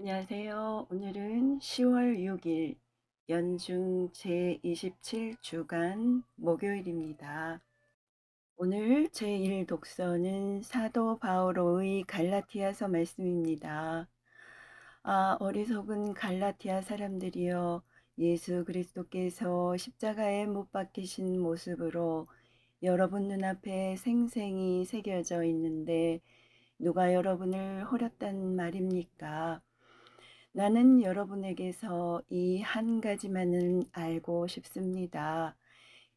안녕하세요. 오늘은 10월 6일 연중 제27주간 목요일입니다. 오늘 제1 독서는 사도 바오로의 갈라티아서 말씀입니다. 어리석은 갈라티아 사람들이여, 예수 그리스도께서 십자가에 못 박히신 모습으로 여러분 눈앞에 생생히 새겨져 있는데 누가 여러분을 호렸단 말입니까? 나는 여러분에게서 이 한 가지만은 알고 싶습니다.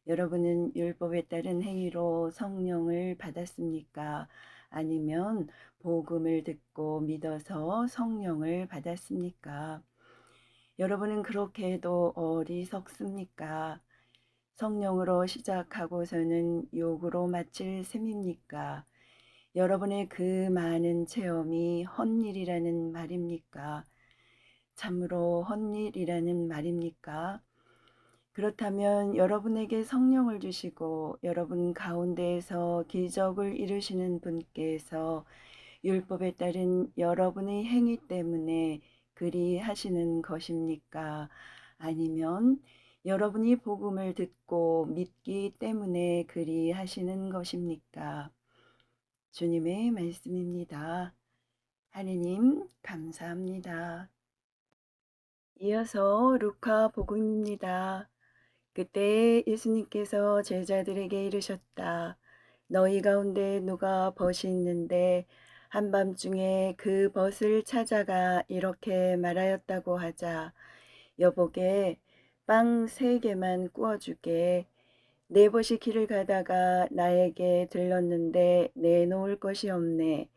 여러분은 율법에 따른 행위로 성령을 받았습니까? 아니면 복음을 듣고 믿어서 성령을 받았습니까? 여러분은 그렇게 해도 어리석습니까? 성령으로 시작하고서는 욕으로 마칠 셈입니까? 여러분의 그 많은 체험이 헛일이라는 말입니까? 참으로 헛일이라는 말입니까? 그렇다면 여러분에게 성령을 주시고 여러분 가운데에서 기적을 이루시는 분께서 율법에 따른 여러분의 행위 때문에 그리 하시는 것입니까? 아니면 여러분이 복음을 듣고 믿기 때문에 그리 하시는 것입니까? 주님의 말씀입니다. 하느님 감사합니다. 이어서 루카 복음입니다. 그때 예수님께서 제자들에게 이르셨다. 너희 가운데 누가 벗이 있는데 한밤중에 그 벗을 찾아가 이렇게 말하였다고 하자. 여보게, 빵 3개만 구워주게. 내 벗이 길을 가다가 나에게 들렀는데 내놓을 것이 없네.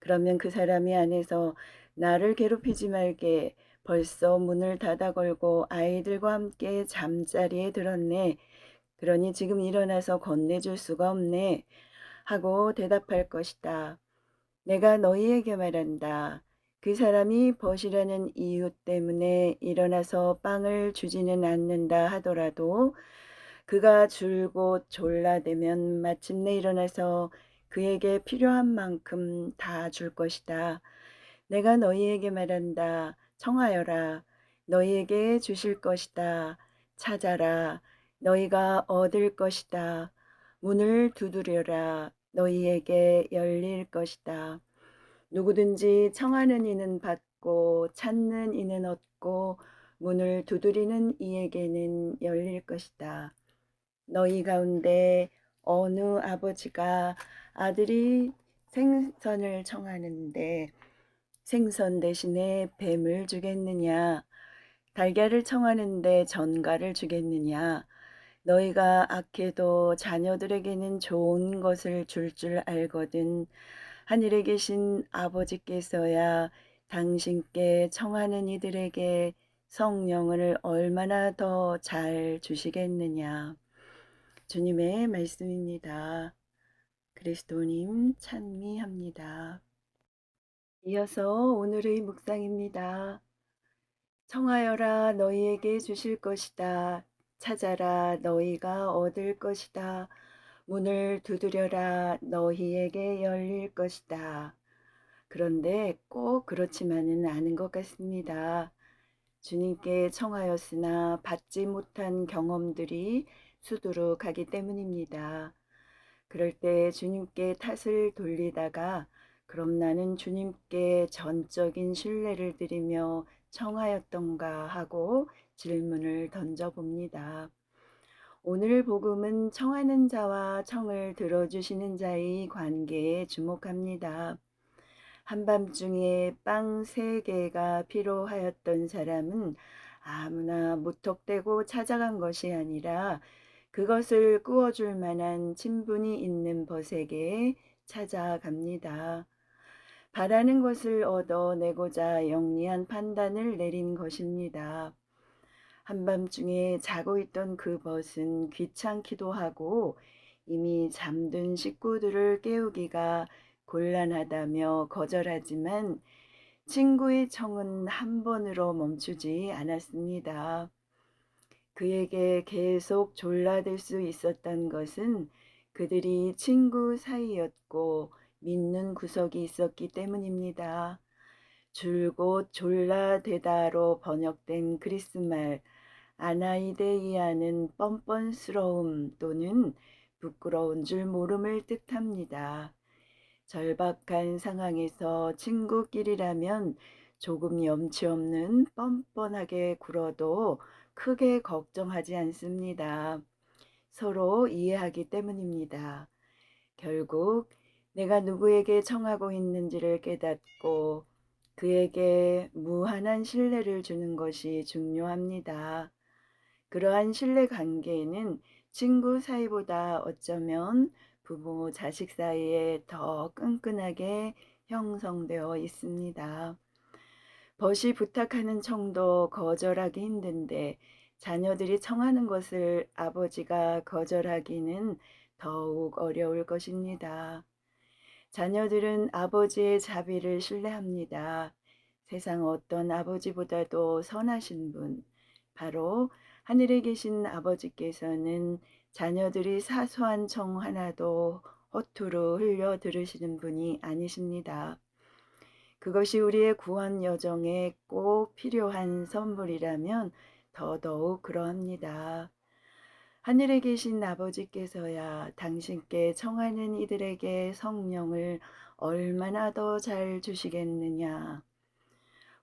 그러면 그 사람이 안에서 나를 괴롭히지 말게, 벌써 문을 닫아 걸고 아이들과 함께 잠자리에 들었네. 그러니 지금 일어나서 건네줄 수가 없네. 하고 대답할 것이다. 내가 너희에게 말한다. 그 사람이 벗이라는 이유 때문에 일어나서 빵을 주지는 않는다 하더라도 그가 줄곧 졸라대면 마침내 일어나서 그에게 필요한 만큼 다 줄 것이다. 내가 너희에게 말한다. 청하여라. 너희에게 주실 것이다. 찾아라. 너희가 얻을 것이다. 문을 두드려라. 너희에게 열릴 것이다. 누구든지 청하는 이는 받고 찾는 이는 얻고 문을 두드리는 이에게는 열릴 것이다. 너희 가운데 어느 아버지가 아들이 생선을 청하는데 생선 대신에 뱀을 주겠느냐? 달걀을 청하는데 전갈을 주겠느냐? 너희가 악해도 자녀들에게는 좋은 것을 줄 알거든. 하늘에 계신 아버지께서야 당신께 청하는 이들에게 성령을 얼마나 더 잘 주시겠느냐? 주님의 말씀입니다. 그리스도님 찬미합니다. 이어서 오늘의 묵상입니다. 청하여라 너희에게 주실 것이다. 찾아라 너희가 얻을 것이다. 문을 두드려라 너희에게 열릴 것이다. 그런데 꼭 그렇지만은 않은 것 같습니다. 주님께 청하였으나 받지 못한 경험들이 수두룩하기 때문입니다. 그럴 때 주님께 탓을 돌리다가 그럼 나는 주님께 전적인 신뢰를 드리며 청하였던가 하고 질문을 던져봅니다. 오늘 복음은 청하는 자와 청을 들어주시는 자의 관계에 주목합니다. 한밤중에 빵 3개가 필요하였던 사람은 아무나 무턱대고 찾아간 것이 아니라 그것을 구워줄 만한 친분이 있는 벗에게 찾아갑니다. 바라는 것을 얻어내고자 영리한 판단을 내린 것입니다. 한밤중에 자고 있던 그 벗은 귀찮기도 하고 이미 잠든 식구들을 깨우기가 곤란하다며 거절하지만 친구의 청은 한 번으로 멈추지 않았습니다. 그에게 계속 졸라댈 수 있었던 것은 그들이 친구 사이였고 믿는 구석이 있었기 때문입니다. 줄곧 졸라되다로 번역된 그리스말 아나이데이아는 뻔뻔스러움 또는 부끄러운 줄 모름을 뜻합니다. 절박한 상황에서 친구끼리라면 조금 염치 없는 뻔뻔하게 굴어도 크게 걱정하지 않습니다. 서로 이해하기 때문입니다. 결국 내가 누구에게 청하고 있는지를 깨닫고 그에게 무한한 신뢰를 주는 것이 중요합니다. 그러한 신뢰 관계는 친구 사이보다 어쩌면 부모 자식 사이에 더 끈끈하게 형성되어 있습니다. 벗이 부탁하는 청도 거절하기 힘든데 자녀들이 청하는 것을 아버지가 거절하기는 더욱 어려울 것입니다. 자녀들은 아버지의 자비를 신뢰합니다. 세상 어떤 아버지보다도 선하신 분, 바로 하늘에 계신 아버지께서는 자녀들이 사소한 청 하나도 허투루 흘려 들으시는 분이 아니십니다. 그것이 우리의 구원 여정에 꼭 필요한 선물이라면 더더욱 그러합니다. 하늘에 계신 아버지께서야 당신께 청하는 이들에게 성령을 얼마나 더 잘 주시겠느냐.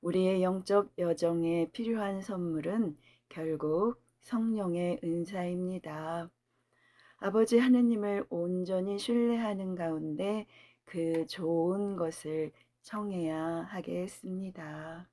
우리의 영적 여정에 필요한 선물은 결국 성령의 은사입니다. 아버지 하느님을 온전히 신뢰하는 가운데 그 좋은 것을 청해야 하겠습니다.